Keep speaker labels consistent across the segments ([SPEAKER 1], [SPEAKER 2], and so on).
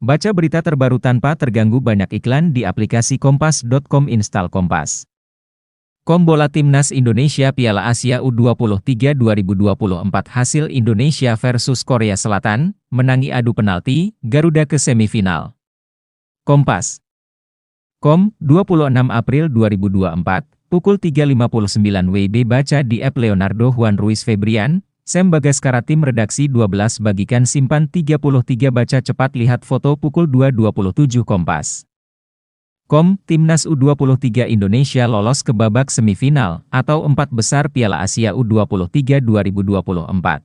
[SPEAKER 1] Baca berita terbaru tanpa terganggu banyak iklan di aplikasi Kompas.com. Install Kompas. Bola Timnas Indonesia Piala Asia U23 2024 hasil Indonesia versus Korea Selatan, menangi adu penalti, Garuda ke semifinal. Kompas. 26 April 2024, pukul 3.59 WIB. Baca di app Leonardo Juan Ruiz Febrian, Sam Bagaskara. Tim redaksi 12 bagikan simpan 33. Baca cepat lihat foto pukul 2.27 Kompas. Timnas U23 Indonesia lolos ke babak semifinal atau 4 besar Piala Asia U23 2024.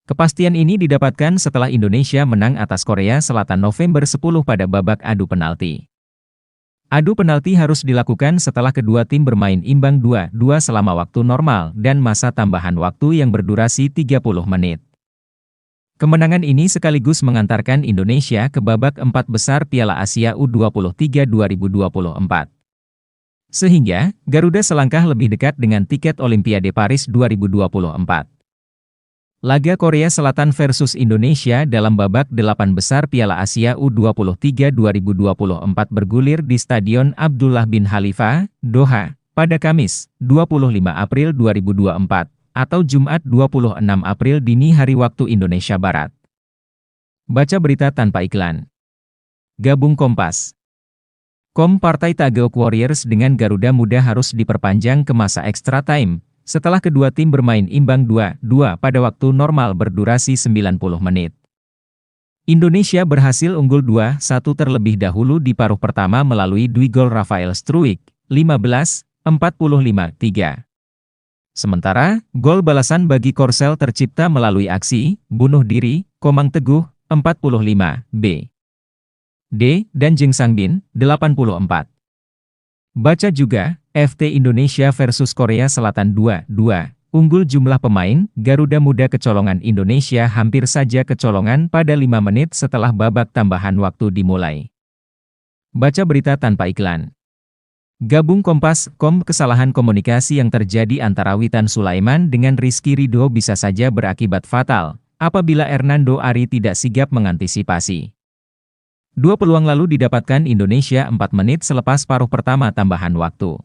[SPEAKER 1] Kepastian ini didapatkan setelah Indonesia menang atas Korea Selatan November 10 pada babak adu penalti. Adu penalti harus dilakukan setelah kedua tim bermain imbang 2-2 selama waktu normal dan masa tambahan waktu yang berdurasi 30 menit. Kemenangan ini sekaligus mengantarkan Indonesia ke babak 4 besar Piala Asia U23 2024. Sehingga, Garuda selangkah lebih dekat dengan tiket Olimpiade Paris 2024. Laga Korea Selatan versus Indonesia dalam babak 8 besar Piala Asia U23 2024 bergulir di Stadion Abdullah bin Khalifa, Doha, pada Kamis, 25 April 2024. Atau Jumat 26 April dini hari waktu Indonesia Barat. Baca berita tanpa iklan. Gabung Kompas. Partai Tageuk Warriors dengan Garuda Muda harus diperpanjang ke masa extra time, setelah kedua tim bermain imbang 2-2 pada waktu normal berdurasi 90 menit. Indonesia berhasil unggul 2-1 terlebih dahulu di paruh pertama melalui dua gol Rafael Struijk, 15-45-3. Sementara, gol balasan bagi Korsel tercipta melalui aksi bunuh diri Komang Teguh, 45B. Dan Jeng Sangbin, 84. Baca juga, FT Indonesia versus Korea Selatan 2-2. Unggul jumlah pemain, Garuda Muda kecolongan Indonesia hampir saja kecolongan pada 5 menit setelah babak tambahan waktu dimulai. Baca berita tanpa iklan. Gabung Kompas. Kesalahan komunikasi yang terjadi antara Witan Sulaiman dengan Rizky Ridho bisa saja berakibat fatal apabila Hernando Ari tidak sigap mengantisipasi. Dua peluang lalu didapatkan Indonesia 4 menit selepas paruh pertama tambahan waktu.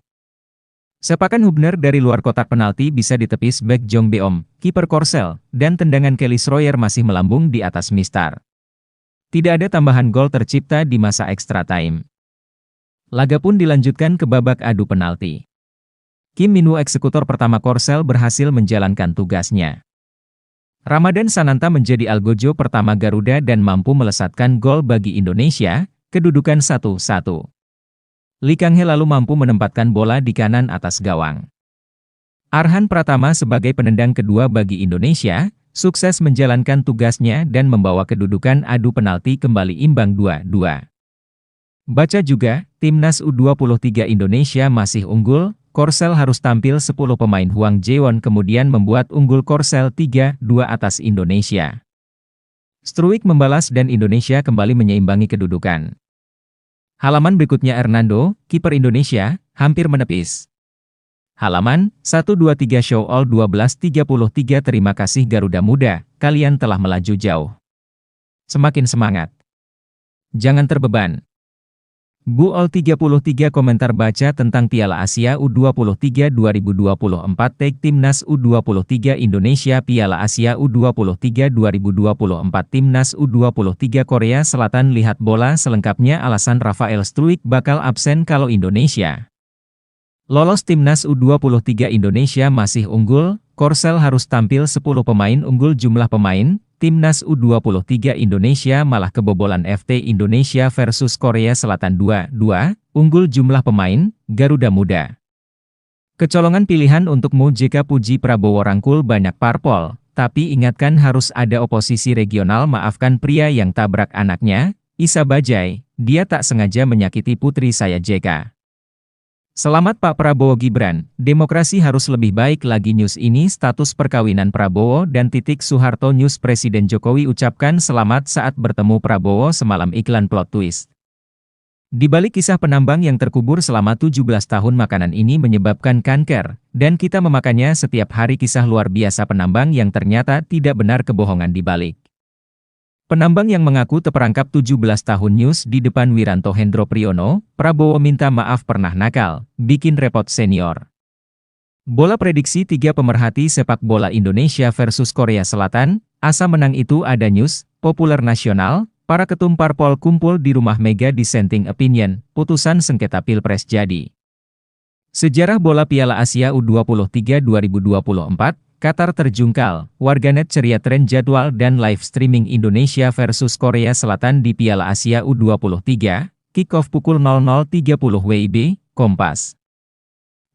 [SPEAKER 1] Sepakan Hubner dari luar kotak penalti bisa ditepis bek Jong Beom, kiper Korsel, dan tendangan Kelly Schroyer masih melambung di atas mistar. Tidak ada tambahan gol tercipta di masa extra time. Laga pun dilanjutkan ke babak adu penalti. Kim Min-woo, eksekutor pertama Korsel, berhasil menjalankan tugasnya. Ramadan Sananta menjadi algojo pertama Garuda dan mampu melesatkan gol bagi Indonesia, kedudukan 1-1. Lee Kang-hee lalu mampu menempatkan bola di kanan atas gawang. Arhan Pratama sebagai penendang kedua bagi Indonesia, sukses menjalankan tugasnya dan membawa kedudukan adu penalti kembali imbang 2-2. Baca juga, Timnas U23 Indonesia masih unggul, Korsel harus tampil 10 pemain Hwang Jae-won kemudian membuat unggul Korsel 3-2 atas Indonesia. Struijk membalas dan Indonesia kembali menyeimbangi kedudukan. Halaman berikutnya Hernando, kiper Indonesia, hampir menepis. Halaman 123 show all 12:33. Terima kasih Garuda Muda, kalian telah melaju jauh. Semakin semangat. Jangan terbeban. Bu Ol 33 komentar baca tentang Piala Asia U23 2024. Tag Timnas U23 Indonesia Piala Asia U23 2024 Timnas U23 Korea Selatan. Lihat bola selengkapnya. Alasan Rafael Struijk bakal absen kalau Indonesia lolos. Timnas U23 Indonesia masih unggul, Korsel harus tampil 10 pemain unggul. Jumlah pemain Timnas U23 Indonesia malah kebobolan. FT Indonesia versus Korea Selatan 2-2, unggul jumlah pemain, Garuda Muda. Kecolongan pilihan untukmu JK Puji Prabowo rangkul banyak parpol, tapi ingatkan harus ada oposisi regional. Maafkan pria yang tabrak anaknya, Isa Bajai, dia tak sengaja menyakiti putri saya JK. Selamat Pak Prabowo Gibran, demokrasi harus lebih baik lagi. News ini status perkawinan Prabowo dan Soeharto. News Presiden Jokowi ucapkan selamat saat bertemu Prabowo semalam. Iklan plot twist. Di balik kisah penambang yang terkubur selama 17 tahun, makanan ini menyebabkan kanker, dan kita memakannya setiap hari. Kisah luar biasa penambang yang ternyata tidak benar, kebohongan di balik Penambang yang mengaku terperangkap 17 tahun news di depan Wiranto Hendro Priyono, Prabowo minta maaf pernah nakal, bikin repot senior. Bola prediksi 3 pemerhati sepak bola Indonesia versus Korea Selatan, asa menang itu ada news, populer nasional, para ketum parpol kumpul di rumah Mega dissenting opinion, putusan sengketa Pilpres jadi. Sejarah bola Piala Asia U23 2024, Qatar terjungkal, warganet ceria tren jadwal dan live streaming Indonesia versus Korea Selatan di Piala Asia U23, kick-off pukul 00.30 WIB, Kompas.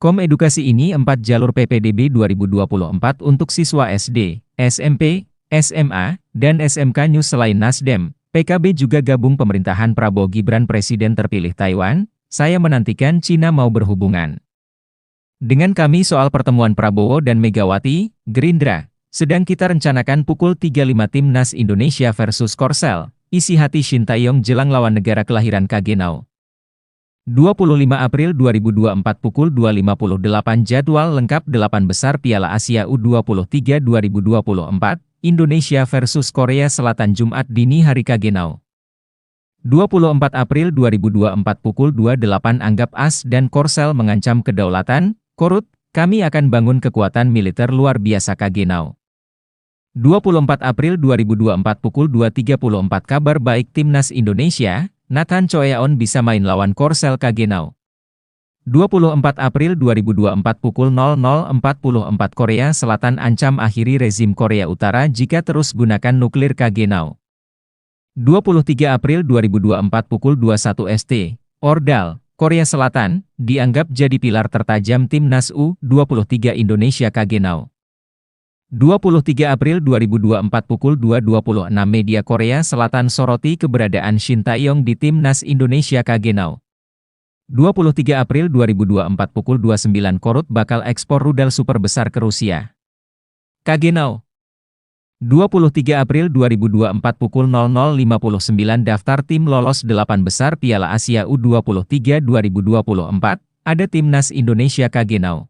[SPEAKER 1] Edukasi ini 4 jalur PPDB 2024 untuk siswa SD, SMP, SMA, dan SMK News. Selain Nasdem, PKB juga gabung pemerintahan Prabowo Gibran Presiden terpilih Taiwan, saya menantikan Cina mau berhubungan dengan kami soal pertemuan Prabowo dan Megawati, Gerindra, sedang kita rencanakan pukul 3.5 Timnas Indonesia versus Korsel, isi hati Shin Tae-yong jelang lawan negara kelahiran Kagenau. 25 April 2024 pukul 2.58 jadwal lengkap 8 besar Piala Asia U23 2024, Indonesia versus Korea Selatan Jumat dini hari Kagenau. 24 April 2024 pukul 28 anggap AS dan Korsel mengancam kedaulatan, Korut, kami akan bangun kekuatan militer luar biasa Kagenau. 24 April 2024 pukul 2.34 kabar baik Timnas Indonesia, Nathan Choeon bisa main lawan Korsel Kagenau. 24 April 2024 pukul 00.44 Korea Selatan ancam akhiri rezim Korea Utara jika terus gunakan nuklir Kagenau. 23 April 2024 pukul 21 ST, Ordal, Korea Selatan, dianggap jadi pilar tertajam Timnas U23 Indonesia Kagenau. 23 April 2024 pukul 2.26 media Korea Selatan soroti keberadaan Shin Tae-yong di Timnas Indonesia Kagenau. 23 April 2024 pukul 29 Korut bakal ekspor rudal super besar ke Rusia. Kagenau. 23 April 2024 pukul 00.59 daftar tim lolos 8 besar Piala Asia U23 2024, ada Timnas Indonesia Kagenau.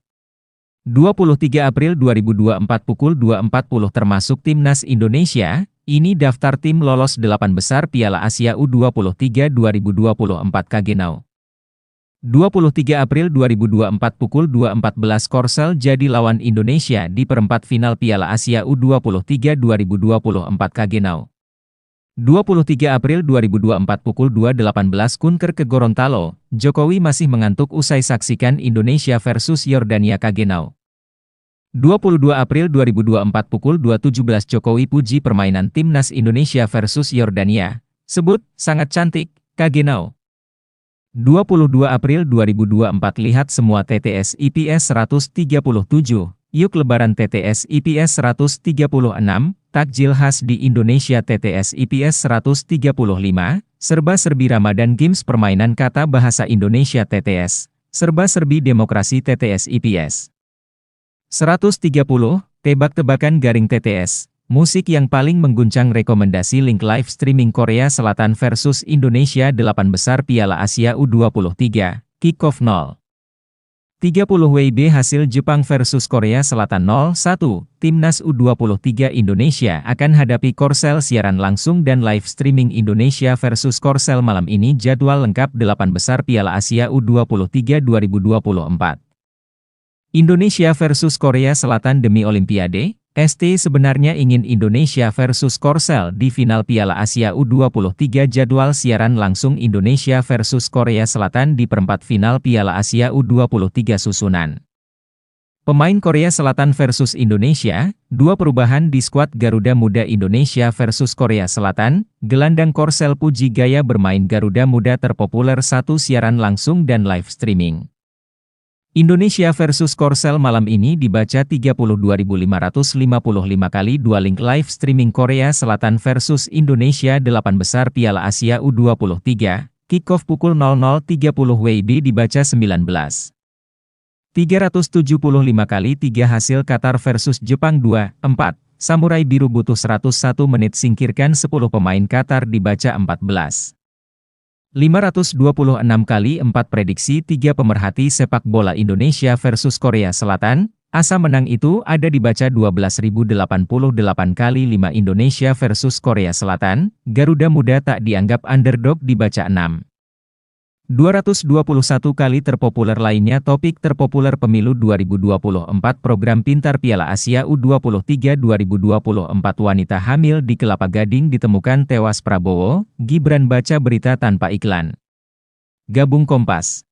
[SPEAKER 1] 23 April 2024 pukul 2.40 termasuk Timnas Indonesia, ini daftar tim lolos 8 besar Piala Asia U23 2024 Kagenau. 23 April 2024 pukul 2.14 Korsel jadi lawan Indonesia di perempat final Piala Asia U23 2024 Kagenau. 23 April 2024 pukul 2.18 Kunker ke Gorontalo, Jokowi masih mengantuk usai saksikan Indonesia versus Yordania Kagenau. 22 April 2024 pukul 2.17 Jokowi puji permainan Timnas Indonesia versus Yordania, sebut, sangat cantik, Kagenau. 22 April 2024 lihat semua TTS IPS 137, yuk lebaran TTS IPS 136, takjil khas di Indonesia TTS IPS 135, serba-serbi Ramadan Games permainan kata bahasa Indonesia TTS, serba-serbi demokrasi TTS IPS. 130, tebak-tebakan garing TTS, musik yang paling mengguncang rekomendasi link live streaming Korea Selatan versus Indonesia 8 besar Piala Asia U23, kick-off 0. 30 WIB hasil Jepang versus Korea Selatan 0-1, Timnas U23 Indonesia akan hadapi Korsel siaran langsung dan live streaming Indonesia versus Korsel malam ini jadwal lengkap 8 besar Piala Asia U23 2024. Indonesia versus Korea Selatan demi Olimpiade, ST sebenarnya ingin Indonesia versus Korsel di final Piala Asia U23 jadwal siaran langsung Indonesia versus Korea Selatan di perempat final Piala Asia U23 susunan. Pemain Korea Selatan versus Indonesia, 2 perubahan di skuad Garuda Muda Indonesia versus Korea Selatan, gelandang Korsel puji gaya bermain Garuda Muda terpopuler 1 siaran langsung dan live streaming. Indonesia versus Korsel malam ini dibaca 32.555 kali 2 link live streaming Korea Selatan versus Indonesia 8 besar Piala Asia U23, kick-off pukul 00.30 WIB dibaca 19. 375 kali 3 hasil Qatar versus Jepang 2, 4, Samurai Biru butuh 101 menit singkirkan 10 pemain Qatar dibaca 14. 526 kali 4 prediksi 3 pemerhati sepak bola Indonesia versus Korea Selatan, Asa menang itu ada dibaca 12.088 kali 5 Indonesia versus Korea Selatan, Garuda Muda tak dianggap underdog dibaca 6. 221 kali terpopuler lainnya. Topik terpopuler pemilu 2024 program Pintar Piala Asia U23 2024 wanita hamil di Kelapa Gading ditemukan tewas. Prabowo, Gibran baca berita tanpa iklan. Gabung Kompas.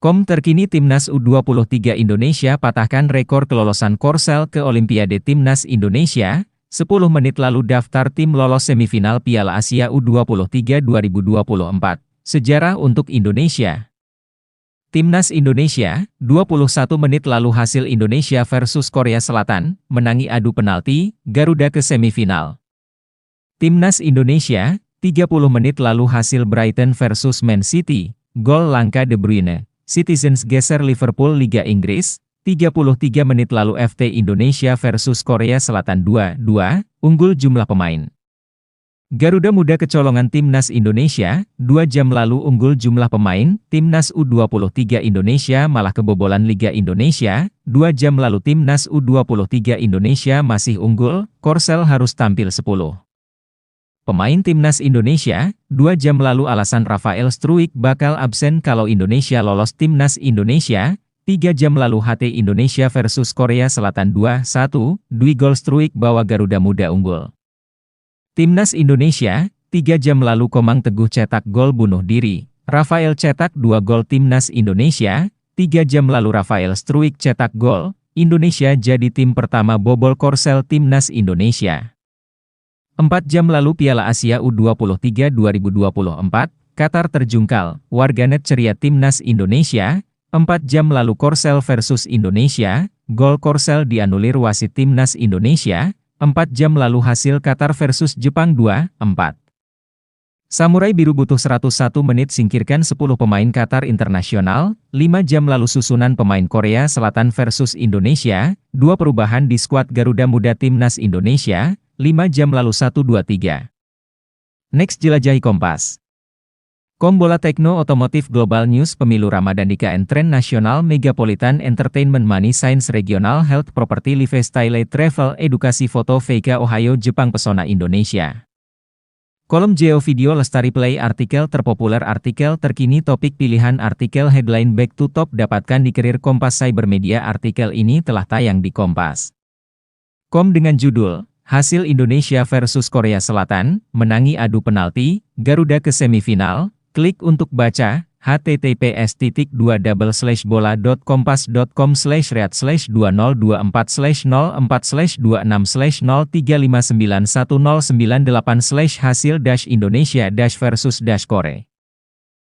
[SPEAKER 1] Terkini Timnas U23 Indonesia patahkan rekor kelolosan Korsel ke Olimpiade. Timnas Indonesia, 10 menit lalu daftar tim lolos semifinal Piala Asia U23 2024. Sejarah untuk Indonesia. Timnas Indonesia, 21 menit lalu hasil Indonesia versus Korea Selatan, menangi adu penalti, Garuda ke semifinal. Timnas Indonesia, 30 menit lalu hasil Brighton versus Man City, gol langka De Bruyne, Citizens geser Liverpool Liga Inggris, 33 menit lalu FT Indonesia versus Korea Selatan 2-2, unggul jumlah pemain. Garuda Muda kecolongan Timnas Indonesia, 2 jam lalu unggul jumlah pemain. Timnas U23 Indonesia malah kebobolan Liga Indonesia, 2 jam lalu Timnas U23 Indonesia masih unggul, Korsel harus tampil 10. Pemain Timnas Indonesia, 2 jam lalu alasan Rafael Struijk bakal absen kalau Indonesia lolos. Timnas Indonesia, 3 jam lalu HT Indonesia versus Korea Selatan 2-1, Dwi gol Struijk bawa Garuda Muda unggul. Timnas Indonesia, 3 jam lalu Komang Teguh cetak gol bunuh diri, Rafael cetak 2 gol. Timnas Indonesia, 3 jam lalu Rafael Struijk cetak gol, Indonesia jadi tim pertama bobol Korsel. Timnas Indonesia. 4 jam lalu Piala Asia U23 2024, Qatar terjungkal, warganet ceria Timnas Indonesia, 4 jam lalu Korsel versus Indonesia, gol Korsel dianulir wasit. Timnas Indonesia, 4 jam lalu hasil Qatar versus Jepang 2-4. Samurai Biru butuh 101 menit singkirkan 10 pemain Qatar internasional, 5 jam lalu susunan pemain Korea Selatan versus Indonesia, 2 perubahan di skuad Garuda Muda Timnas Indonesia, 5 jam lalu 1-2-3. Next jelajahi Kompas. Bola Tekno Otomotif Global News Pemilu Ramadan IKN Tren Nasional Megapolitan Entertainment Money Science Regional Health Property Lifestyle Travel Edukasi Foto Vega Ohio Jepang Pesona Indonesia. Kolom Geo Video Lestari Play artikel terpopuler. Artikel terkini topik pilihan artikel headline back to top dapatkan di Karir Kompas Cybermedia. Artikel ini telah tayang di Kompas. Dengan judul Hasil Indonesia versus Korea Selatan, menangi adu penalti, Garuda ke semifinal. Klik untuk baca, https://bola.kompas.com/read/2024/04/26/03591098/hasil-Indonesia versus Korea.